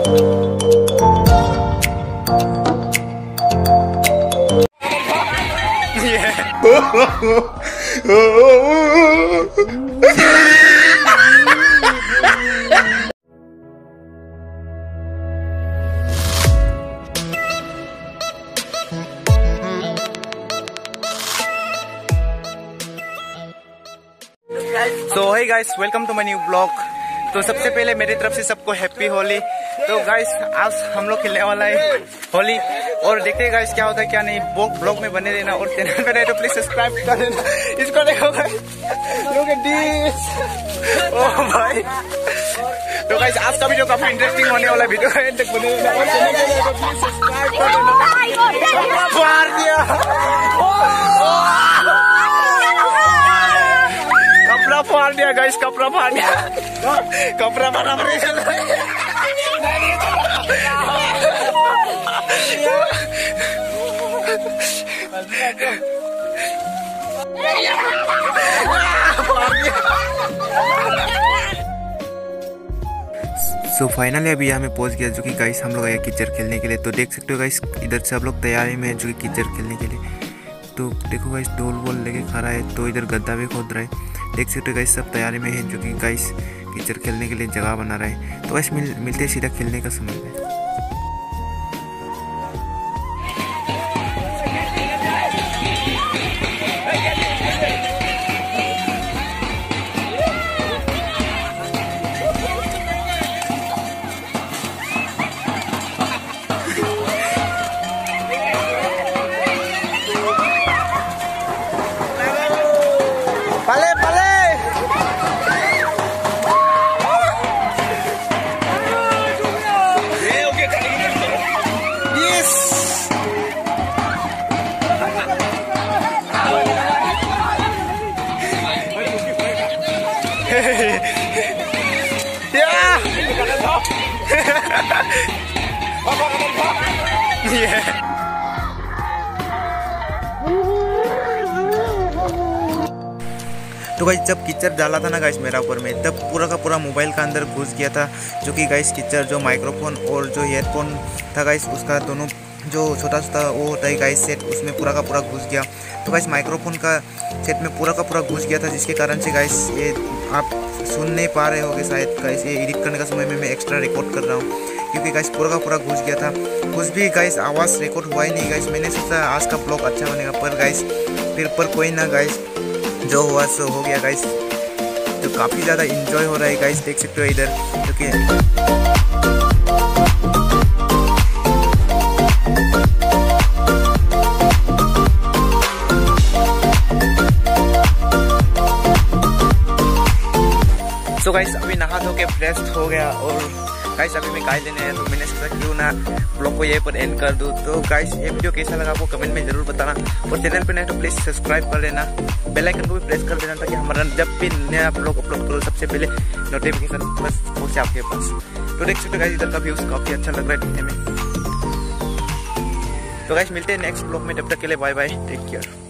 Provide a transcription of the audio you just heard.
तो hey guys, welcome to my new blog. तो सबसे पहले मेरी तरफ से सबको हैप्पी होली। तो गाइस आज हम लोग खेलने वाला है होली और देखते हैं गाइस क्या होता है क्या नहीं। ब्लॉग में बने रहना और चैनल पे नए तो प्लीज सब्सक्राइब कर देना। इसको देखो गाइस, लोग ओह भाई। तो गाइस आज का वीडियो काफी इंटरेस्टिंग होने वाला वीडियो है, तक बने रहना और चैनल पे नए तो प्लीज सब्सक्राइब कर देना। मार दिया, कपड़ा फाड़ दिया गाइस, कपड़ा फाड़ दिया, कपड़ा बराबर नहीं चल रहा है। सो फाइनली अभी यहाँ में पहुँच गया जो कि गाइस हम लोग आए कीचड़ खेलने के लिए। तो देख सकते हो गाइस इधर से हम लोग तैयारी में है जो कि कीचड़ खेलने के लिए। तो देखो गाइस ढोल वोल लेके खड़ा है, तो इधर गद्दा भी खोद रहा है। देख सकते हो गाइस सब तैयारी में है जो कि गाइस कीचड़ खेलने के लिए जगह बना रहा है। तो गाइस मिलते सीधा खेलने का समय में। तो गाइस जब कीचड़ डाला था ना गाइस मेरा ऊपर में, तब पूरा का पूरा मोबाइल का अंदर घुस गया था जो कि गाइस कीचड़ जो माइक्रोफोन और जो ईयरफोन था गाइस उसका दोनों जो छोटा छोटा वो होता है गाइस सेट, उसमें पूरा का पूरा घुस गया। तो गाइस माइक्रोफोन का सेट में पूरा का पूरा घुस गया था, जिसके कारण से गाइस ये आप सुन नहीं पा रहे होगे शायद। गाइस ये एडिट करने का समय में मैं एक्स्ट्रा रिकॉर्ड कर रहा हूँ क्योंकि गाइस पूरा का पूरा घुस गया था। कुछ भी गाइस आवाज़ रिकॉर्ड हुआ ही नहीं गाइस। मैंने सोचा आज का ब्लॉग अच्छा बनेगा, पर गाइस फिर पर कोई ना गाइस, जो हुआ सो हो गया गाइस। तो काफ़ी ज़्यादा इंजॉय हो रहा है गाइस, देख सकते हो इधर क्योंकि तो गाइस अभी नहा धो के फ्रेश हो गया और गाइस अभी मैं गाय लेने आया। तो मैंने सोचा क्यों ना ब्लॉग को यहीं पर एंड कर दूँ। तो गाइस ये वीडियो कैसा लगा आपको कमेंट में जरूर बताना और चैनल पे नए तो प्लीज सब्सक्राइब कर लेना, बेल आइकन को भी प्रेस कर देना ताकि हमारा जब भी नया ब्लॉग अपलोड करो सबसे पहले नोटिफिकेशन बस पहुंचे आपके पास। तो देख सकते हो गाइस इधर का व्यूज काफी अच्छा लग रहा है दिखने में। तो गाइस मिलते हैं नेक्स्ट ब्लॉग में, तब तक के लिए बाय बाय, टेक केयर।